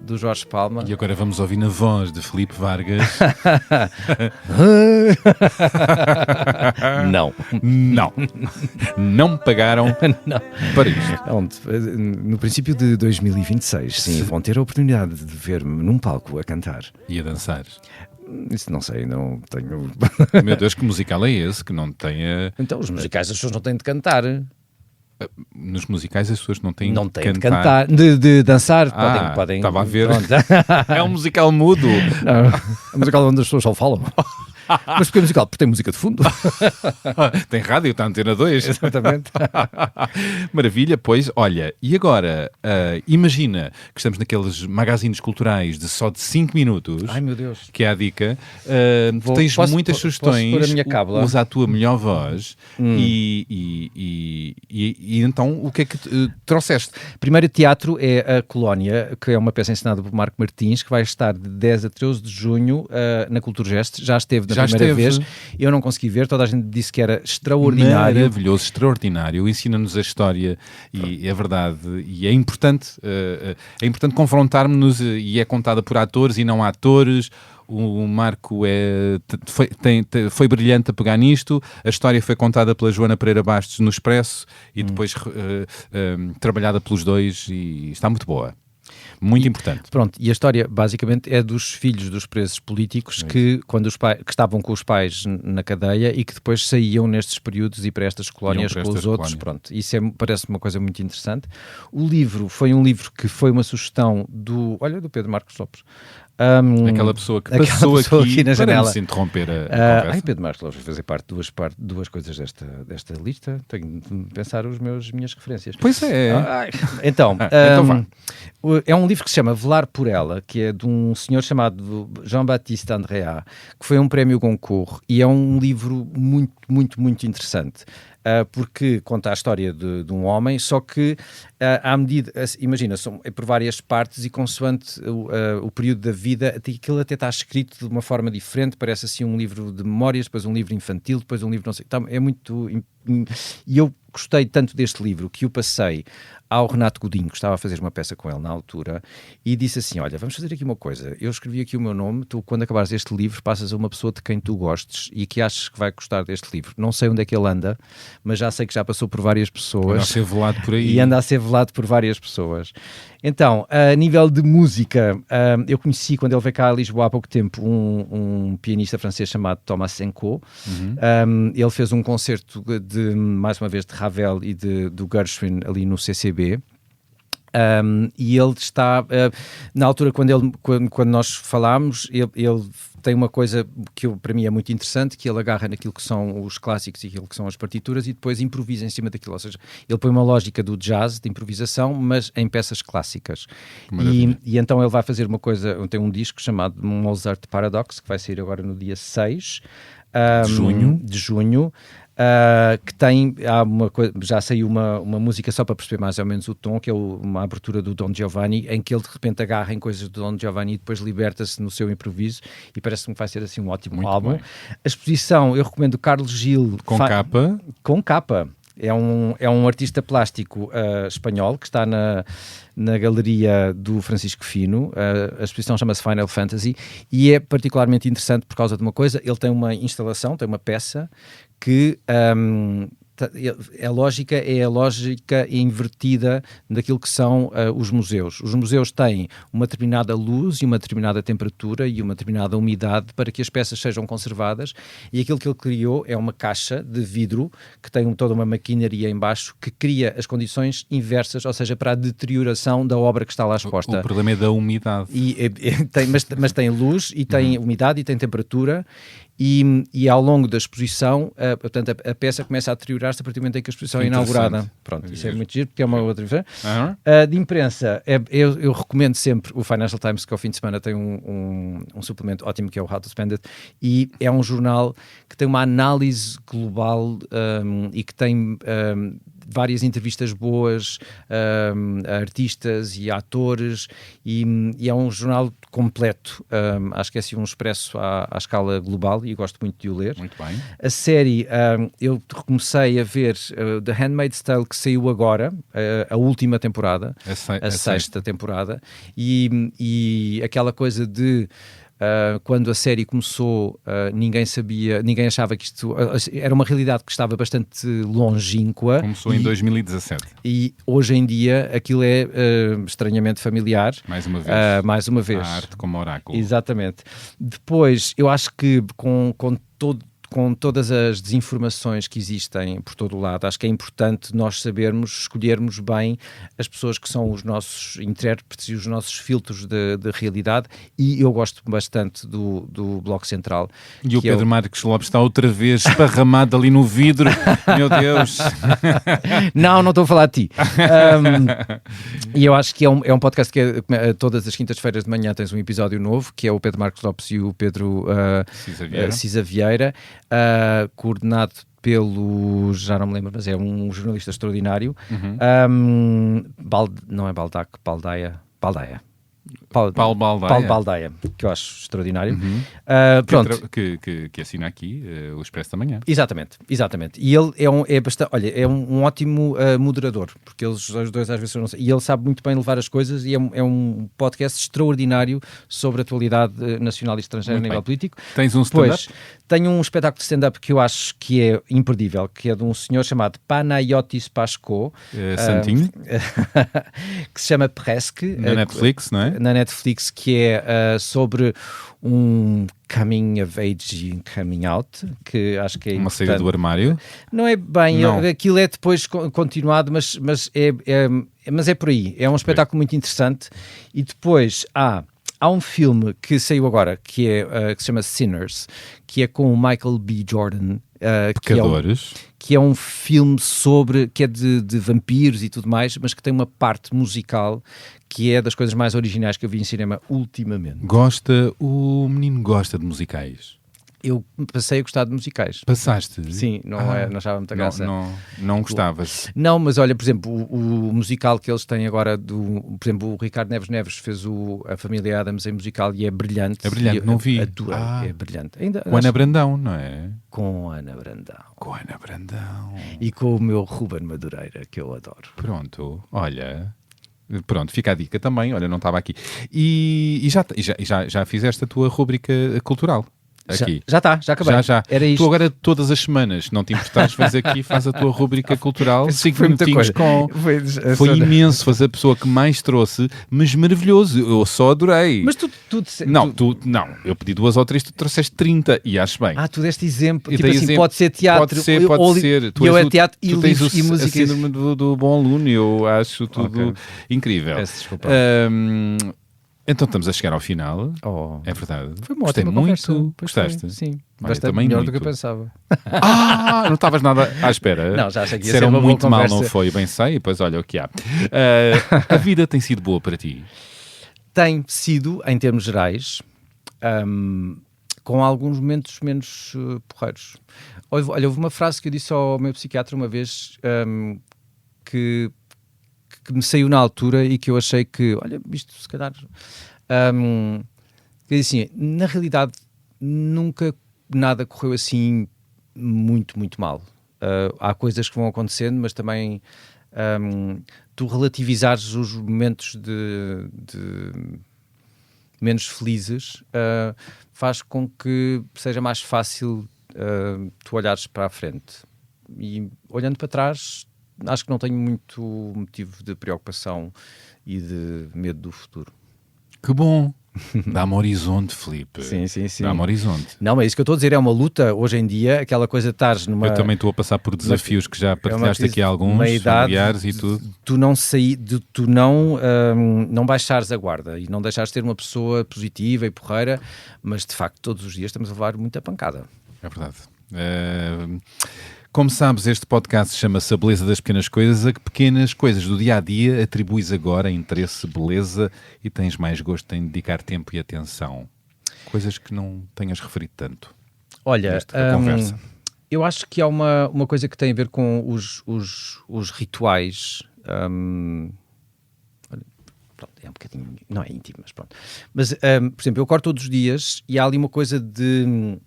[SPEAKER 4] do Jorge Palma.
[SPEAKER 3] E agora vamos ouvir na voz de Filipe Vargas.
[SPEAKER 4] Não
[SPEAKER 3] me pagaram para isto.
[SPEAKER 4] No princípio de 2026, sim, vão ter a oportunidade de ver-me num palco a cantar.
[SPEAKER 3] E a dançar.
[SPEAKER 4] Isso não sei, não tenho...
[SPEAKER 3] Meu Deus, que musical é esse que não tem a...
[SPEAKER 4] Então, os musicais as pessoas não têm de cantar.
[SPEAKER 3] Nos musicais as pessoas não têm
[SPEAKER 4] Não
[SPEAKER 3] que
[SPEAKER 4] têm de
[SPEAKER 3] cantar.
[SPEAKER 4] cantar, de dançar, podem.
[SPEAKER 3] Estava a ver.
[SPEAKER 4] Pronto.
[SPEAKER 3] É um musical mudo.
[SPEAKER 4] Não, é musical onde as pessoas só falam. Mas porque é musical? Porque tem música de fundo.
[SPEAKER 3] Tem rádio, está a Antena 2.
[SPEAKER 4] Exatamente.
[SPEAKER 3] Maravilha, pois, olha, e agora, imagina que estamos naqueles magazines culturais de só de 5 minutos,
[SPEAKER 4] Ai, meu Deus.
[SPEAKER 3] que é a dica, tu tens
[SPEAKER 4] Posso
[SPEAKER 3] muitas
[SPEAKER 4] pôr
[SPEAKER 3] sugestões,
[SPEAKER 4] a minha cábula?
[SPEAKER 3] usa a tua melhor voz e então o que é que trouxeste?
[SPEAKER 4] Primeiro teatro é a Colónia, que é uma peça encenada por Marco Martins, que vai estar de 10 a 13 de junho na Culturgest. Já esteve da primeira vez. Eu não consegui ver, toda a gente disse que era extraordinário.
[SPEAKER 3] Maravilhoso, extraordinário, ensina-nos a história e é verdade, e é importante confrontarmos-nos, e é contada por atores e não atores. O Marco foi brilhante a pegar nisto. A história foi contada pela Joana Pereira Bastos no Expresso e depois trabalhada pelos dois, e está muito boa. Muito importante.
[SPEAKER 4] Pronto, e a história basicamente é dos filhos dos presos políticos que estavam com os pais na cadeia e que depois saíam nestes períodos e para estas colónias com os outros. Pronto, isso parece uma coisa muito interessante. O livro foi um livro que foi uma sugestão do Pedro Marcos Lopes.
[SPEAKER 3] Aquela pessoa que passou aqui
[SPEAKER 4] na janela.
[SPEAKER 3] Para interromper a conversa.
[SPEAKER 4] Pedro Marcos Lopes vai fazer parte de duas coisas desta lista. Tenho de pensar as minhas referências.
[SPEAKER 3] Pois é.
[SPEAKER 4] Então,
[SPEAKER 3] Então vá.
[SPEAKER 4] é um livro que se chama Velar por Ela, que é de um senhor chamado Jean-Baptiste Andréa, que foi um prémio Goncourt, e é um livro muito, muito, muito interessante. Porque conta a história de um homem, só que à medida, imagina, é por várias partes e consoante o período da vida, aquilo até está escrito de uma forma diferente, parece assim um livro de memórias, depois um livro infantil, depois um livro não sei, é muito... E eu gostei tanto deste livro que o passei ao Renato Godinho, que estava a fazer uma peça com ele na altura, e disse assim, olha, vamos fazer aqui uma coisa, eu escrevi aqui o meu nome, tu quando acabares este livro passas a uma pessoa de quem tu gostes e que achas que vai gostar deste livro. Não sei onde é que ele anda, mas já sei que já passou por várias pessoas.
[SPEAKER 3] Anda a ser velado por aí.
[SPEAKER 4] E anda a ser velado por várias pessoas. Então, a nível de música, eu conheci, quando ele veio cá a Lisboa há pouco tempo, um pianista francês chamado Thomas Senko. Ele fez um concerto mais uma vez, de Ravel e do Gershwin ali no CCB. E ele está, na altura quando nós falámos, ele tem uma coisa que para mim é muito interessante, que ele agarra naquilo que são os clássicos e aquilo que são as partituras e depois improvisa em cima daquilo, ou seja, ele põe uma lógica do jazz, de improvisação, mas em peças clássicas. E então ele vai fazer uma coisa, tem um disco chamado Mozart Paradox, que vai sair agora no dia 6 de junho. Que tem, já saiu uma música só para perceber mais ou menos o tom, que é uma abertura do Don Giovanni, em que ele de repente agarra em coisas do Don Giovanni e depois liberta-se no seu improviso, e parece-me que vai ser assim um ótimo
[SPEAKER 3] muito
[SPEAKER 4] álbum.
[SPEAKER 3] Bem.
[SPEAKER 4] A exposição, eu recomendo Carlos Gil.
[SPEAKER 3] Com capa?
[SPEAKER 4] Com capa. É um artista plástico espanhol que está na galeria do Francisco Fino. A exposição chama-se Final Fantasy e é particularmente interessante por causa de uma coisa. Ele tem uma instalação, tem uma peça que a lógica é a lógica invertida daquilo que são os museus. Os museus têm uma determinada luz e uma determinada temperatura e uma determinada umidade para que as peças sejam conservadas, e aquilo que ele criou é uma caixa de vidro que tem toda uma maquinaria em baixo que cria as condições inversas, ou seja, para a deterioração da obra que está lá exposta.
[SPEAKER 3] O problema é da umidade.
[SPEAKER 4] Mas tem luz e tem umidade e tem temperatura. E ao longo da exposição, portanto, a peça começa a deteriorar-se a partir do momento em que a exposição é inaugurada. Pronto, isso é muito giro, porque é uma outra diferença. De imprensa, eu recomendo sempre o Financial Times, que ao fim de semana tem um suplemento ótimo, que é o How to Spend It, e é um jornal que tem uma análise global e que tem várias entrevistas boas a artistas e a atores, e é um jornal completo. Acho que é assim um expresso à escala global, e gosto muito de o ler.
[SPEAKER 3] Muito bem.
[SPEAKER 4] A série, eu comecei a ver The Handmaid's Tale, que saiu agora, a última temporada, a sexta temporada, e aquela coisa de quando a série começou, ninguém achava que isto era uma realidade que estava bastante longínqua.
[SPEAKER 3] Começou em 2017.
[SPEAKER 4] E hoje em dia aquilo é estranhamente familiar.
[SPEAKER 3] Mais uma vez.
[SPEAKER 4] A
[SPEAKER 3] arte como oráculo.
[SPEAKER 4] Exatamente. Depois, eu acho que com com todas as desinformações que existem por todo o lado, acho que é importante nós sabermos, escolhermos bem as pessoas que são os nossos intérpretes e os nossos filtros de realidade, e eu gosto bastante do Bloco Central.
[SPEAKER 3] E o Pedro Marques Lopes está outra vez esparramado ali no vidro. Meu Deus!
[SPEAKER 4] Não estou a falar de ti. E eu acho que é um podcast que todas as quintas-feiras de manhã tens um episódio novo, que é o Pedro Marques Lopes e o Pedro Cisa Vieira, coordenado pelo, já não me lembro, mas é um jornalista extraordinário. Não é Baldaia. Paulo Baldaia, que eu acho extraordinário. Pronto.
[SPEAKER 3] Que assina aqui o Expresso da Manhã.
[SPEAKER 4] Exatamente. E ele é um ótimo moderador, porque eles os dois às vezes não sei, e ele sabe muito bem levar as coisas, e é um podcast extraordinário sobre a atualidade nacional e estrangeira a nível político.
[SPEAKER 3] Tens um stand-up?
[SPEAKER 4] Tenho um espetáculo de stand-up que eu acho que é imperdível, que é de um senhor chamado Panayotis Pasco,
[SPEAKER 3] Santinho,
[SPEAKER 4] que se chama Presque.
[SPEAKER 3] Na Netflix, não é?
[SPEAKER 4] Na Netflix, que é sobre um coming of age e coming out, que acho que é
[SPEAKER 3] uma saída do armário.
[SPEAKER 4] Não é bem, aquilo é depois continuado, mas é por aí. É um espetáculo muito interessante. E depois há um filme que saiu agora, que se chama Sinners, que é com o Michael B. Jordan.
[SPEAKER 3] Pecadores.
[SPEAKER 4] Que é um filme que é de vampiros e tudo mais, mas que tem uma parte musical que é das coisas mais originais que eu vi em cinema ultimamente.
[SPEAKER 3] O menino gosta de musicais.
[SPEAKER 4] Eu passei a gostar de musicais.
[SPEAKER 3] Passaste?
[SPEAKER 4] Sim, não achava muita graça.
[SPEAKER 3] Não gostavas?
[SPEAKER 4] Não, mas olha, por exemplo, o musical que eles têm agora, por exemplo, o Ricardo Neves fez a Família Addams em musical e é brilhante.
[SPEAKER 3] É brilhante, não vi.
[SPEAKER 4] Adorei, é brilhante.
[SPEAKER 3] Com Ana Brandão, não é?
[SPEAKER 4] Com Ana Brandão.
[SPEAKER 3] Com Ana Brandão.
[SPEAKER 4] E com o meu Ruben Madureira, que eu adoro.
[SPEAKER 3] Pronto, olha... Pronto, fica a dica também, olha, não estava aqui. E já fizeste a tua rúbrica cultural? Aqui.
[SPEAKER 4] Já acabei.
[SPEAKER 3] Já.
[SPEAKER 4] Era isto.
[SPEAKER 3] Tu agora todas as semanas, não te importares, faz aqui, faz a tua rúbrica cultural. 5
[SPEAKER 4] foi muita
[SPEAKER 3] minutinhos
[SPEAKER 4] coisa.
[SPEAKER 3] Foi imenso, foi a pessoa que mais trouxe, mas maravilhoso, eu só adorei.
[SPEAKER 4] Mas tu
[SPEAKER 3] não, eu pedi 2 ou 3, tu trouxeste 30 e acho bem.
[SPEAKER 4] Tu deste exemplo,
[SPEAKER 3] Eu
[SPEAKER 4] tipo assim,
[SPEAKER 3] exemplo.
[SPEAKER 4] Pode ser teatro.
[SPEAKER 3] Pode ser.
[SPEAKER 4] Eu é teatro e
[SPEAKER 3] tu tens
[SPEAKER 4] livros e música.
[SPEAKER 3] a síndrome do bom aluno, eu acho tudo incrível.
[SPEAKER 4] Peço desculpa.
[SPEAKER 3] Então estamos a chegar ao final. É verdade.
[SPEAKER 4] Foi uma
[SPEAKER 3] Gostei
[SPEAKER 4] ótima
[SPEAKER 3] muito.
[SPEAKER 4] conversa.
[SPEAKER 3] Gostaste?
[SPEAKER 4] Sim.
[SPEAKER 3] Olha,
[SPEAKER 4] Bastante
[SPEAKER 3] também
[SPEAKER 4] melhor
[SPEAKER 3] muito.
[SPEAKER 4] do que eu pensava.
[SPEAKER 3] Não estavas nada à espera.
[SPEAKER 4] Não, já achei que ia
[SPEAKER 3] Disseram
[SPEAKER 4] ser uma boa
[SPEAKER 3] muito mal,
[SPEAKER 4] conversa.
[SPEAKER 3] não foi? Bem sei, pois olha o que há. A vida tem sido boa para ti?
[SPEAKER 4] Tem sido, em termos gerais, com alguns momentos menos porreiros. Olha, houve uma frase que eu disse ao meu psiquiatra uma vez, que me saiu na altura e que eu achei que, olha, isto se calhar... que assim, na realidade, nunca nada correu assim muito, muito mal. Há coisas que vão acontecendo, mas também tu relativizares os momentos de menos felizes faz com que seja mais fácil tu olhares para a frente. E olhando para trás, acho que não tenho muito motivo de preocupação e de medo do futuro.
[SPEAKER 3] Que bom! Dá-me horizonte, Filipe.
[SPEAKER 4] Sim.
[SPEAKER 3] Dá-me horizonte.
[SPEAKER 4] Não, é isso que eu estou a dizer, é uma luta hoje em dia, aquela coisa de estares numa...
[SPEAKER 3] Eu também estou a passar por desafios que já partilhaste aqui alguns,
[SPEAKER 4] uma idade
[SPEAKER 3] familiares e tudo.
[SPEAKER 4] Tu não baixares a guarda e não deixares de ter uma pessoa positiva e porreira, mas de facto todos os dias estamos a levar muita pancada.
[SPEAKER 3] É verdade. Como sabes, este podcast chama-se A Beleza das Pequenas Coisas. A que pequenas coisas do dia-a-dia atribuis agora interesse, beleza e tens mais gosto em dedicar tempo e atenção? Coisas que não tenhas referido tanto.
[SPEAKER 4] Olha,
[SPEAKER 3] nesta conversa.
[SPEAKER 4] Eu acho que há uma coisa que tem a ver com os rituais. Pronto, é um bocadinho... Não é íntimo, mas pronto. Mas, por exemplo, eu acordo todos os dias e há ali uma coisa de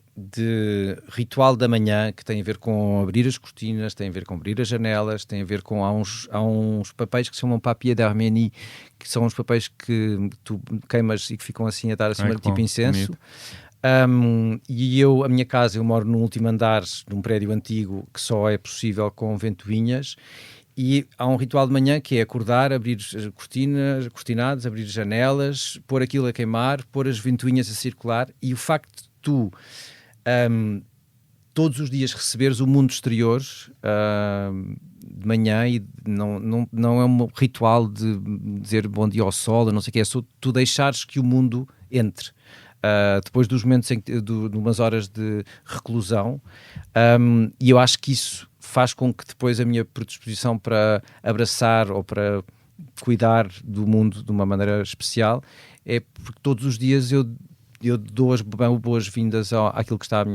[SPEAKER 4] ritual da manhã que tem a ver com abrir as cortinas, tem a ver com abrir as janelas, tem a ver com... Há uns papéis que se chamam papier d'Arménie, que são uns papéis que tu queimas e que ficam assim a dar assim, tipo incenso. E a minha casa, eu moro no último andar de um prédio antigo que só é possível com ventoinhas. E há um ritual de manhã que é acordar, abrir as cortinados, abrir as janelas, pôr aquilo a queimar, pôr as ventoinhas a circular, e o facto de tu todos os dias receberes o mundo exterior de manhã, e não é um ritual de dizer bom dia ao sol, não sei o que, é só tu deixares que o mundo entre. Depois dos momentos de umas horas de reclusão, e eu acho que isso faz com que depois a minha predisposição para abraçar ou para cuidar do mundo de uma maneira especial é porque todos os dias eu dou as boas-vindas àquilo que está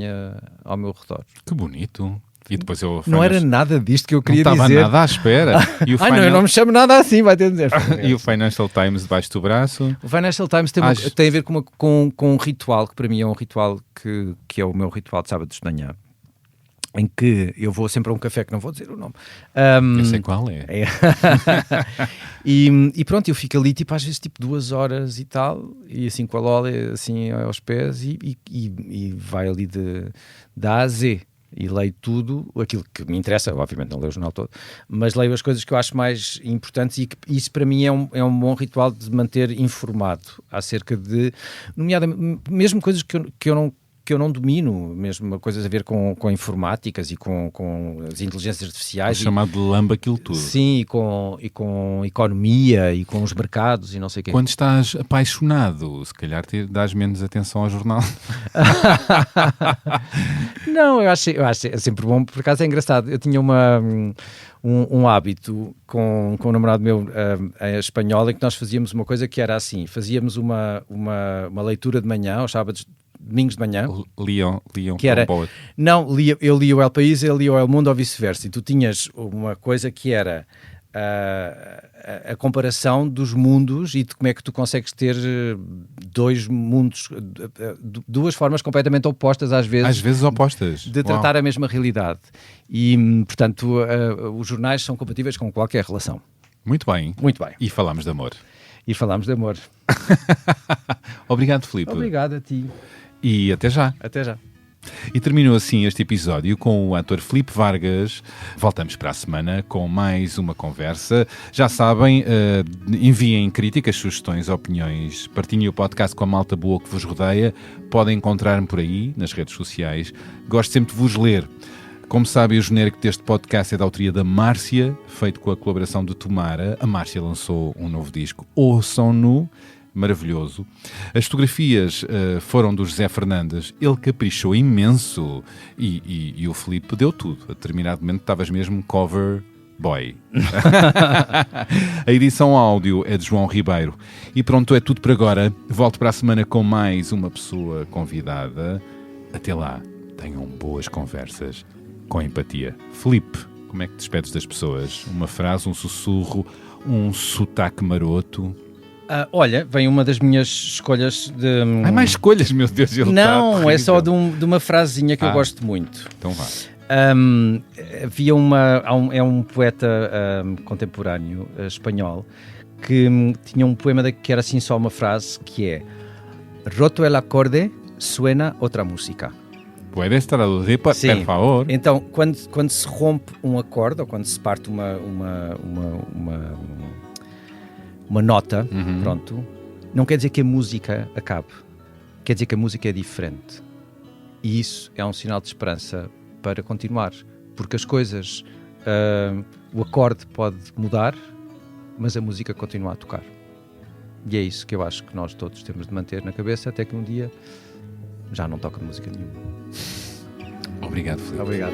[SPEAKER 4] ao meu redor.
[SPEAKER 3] Que bonito. E depois
[SPEAKER 4] não era nada disto que eu queria
[SPEAKER 3] dizer. Não
[SPEAKER 4] dizer.
[SPEAKER 3] estava nada à espera. E
[SPEAKER 4] não, eu não me chamo nada assim, vai ter de dizer.
[SPEAKER 3] E o Financial Times debaixo do braço?
[SPEAKER 4] O Financial Times tem a ver com um ritual, que para mim é um ritual que é o meu ritual de sábado de manhã, em que eu vou sempre a um café que não vou dizer o nome.
[SPEAKER 3] Eu sei qual é.
[SPEAKER 4] E pronto, eu fico ali tipo às vezes 2 horas e tal, e assim com a Lola assim aos pés, e vai ali de A a Z. E leio tudo, aquilo que me interessa, obviamente não leio o jornal todo, mas leio as coisas que eu acho mais importantes, e que isso para mim é um bom ritual de manter informado acerca de, nomeadamente, mesmo coisas que eu não domino, mesmo coisas a ver com informáticas e com as inteligências artificiais.
[SPEAKER 3] O chamado de lamba aquilo tudo.
[SPEAKER 4] Sim, e com economia e com os mercados e não sei o quê.
[SPEAKER 3] Quando estás apaixonado, se calhar dás menos atenção ao jornal.
[SPEAKER 4] Não, eu acho é sempre bom, por acaso é engraçado. Eu tinha um hábito com um namorado meu espanhol, em que nós fazíamos uma coisa que era assim, fazíamos uma leitura de manhã, aos sábados, domingos de manhã.
[SPEAKER 3] Liam
[SPEAKER 4] que era, não, eu lia o El País, ele lia o El Mundo ou vice-versa, e tu tinhas uma coisa que era a comparação dos mundos e de como é que tu consegues ter dois mundos, duas formas completamente opostas às vezes
[SPEAKER 3] opostas,
[SPEAKER 4] de tratar a mesma realidade, e portanto os jornais são compatíveis com qualquer relação.
[SPEAKER 3] Muito bem. E falámos de amor. Obrigado, Filipe.
[SPEAKER 4] Obrigado a ti.
[SPEAKER 3] E até já.
[SPEAKER 4] Até já.
[SPEAKER 3] E terminou assim este episódio com o ator Filipe Vargas. Voltamos para a semana com mais uma conversa. Já sabem, enviem críticas, sugestões, opiniões, partilhem o podcast com a malta boa que vos rodeia. Podem encontrar-me por aí, nas redes sociais. Gosto sempre de vos ler. Como sabem, o genérico deste podcast é da autoria da Márcia, feito com a colaboração de Tomara. A Márcia lançou um novo disco, Ouçam-no, maravilhoso. As fotografias foram do José Fernandes, ele caprichou imenso, e o Filipe deu tudo. A determinado momento estavas mesmo cover boy. A edição áudio é de João Ribeiro. E pronto, é tudo por agora. Volto para a semana com mais uma pessoa convidada. Até lá, tenham boas conversas com empatia. Filipe, como é que te despedes das pessoas? Uma frase, um sussurro, um sotaque maroto?
[SPEAKER 4] Olha, vem uma das minhas escolhas de...
[SPEAKER 3] Há mais escolhas, meu Deus.
[SPEAKER 4] Não, é só de uma frasezinha que eu gosto muito.
[SPEAKER 3] Então vá.
[SPEAKER 4] Havia um poeta contemporâneo espanhol que tinha um poema que era assim só uma frase, que é: roto el acorde, suena outra música.
[SPEAKER 3] Puedes traduzir, por favor?
[SPEAKER 4] Então, quando se rompe um acorde, ou quando se parte uma nota, pronto, não quer dizer que a música acabe. Quer dizer que a música é diferente. E isso é um sinal de esperança para continuar. Porque as coisas, o acorde pode mudar, mas a música continua a tocar. E é isso que eu acho que nós todos temos de manter na cabeça, até que um dia já não toca música nenhuma.
[SPEAKER 3] Obrigado, Filipe.
[SPEAKER 4] Obrigado.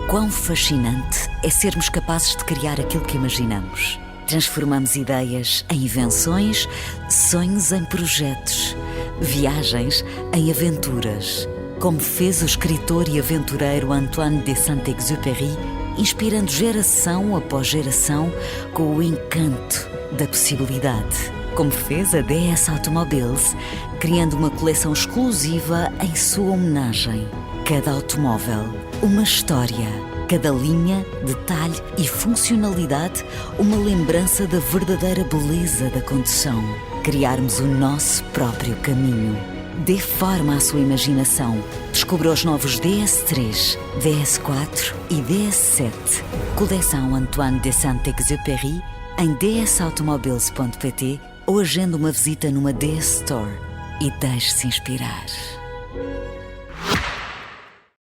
[SPEAKER 2] Quão fascinante é sermos capazes de criar aquilo que imaginamos. Transformamos ideias em invenções, sonhos em projetos, viagens em aventuras. Como fez o escritor e aventureiro Antoine de Saint-Exupéry, inspirando geração após geração com o encanto da possibilidade. Como fez a DS Automobiles, criando uma coleção exclusiva em sua homenagem. Cada automóvel, uma história. Cada linha, detalhe e funcionalidade, uma lembrança da verdadeira beleza da condução. Criarmos o nosso próprio caminho. Dê forma à sua imaginação. Descubra os novos DS3, DS4 e DS7. Coleção Antoine de Saint-Exupéry em dsautomobiles.pt ou agende uma visita numa DS Store e deixe-se inspirar.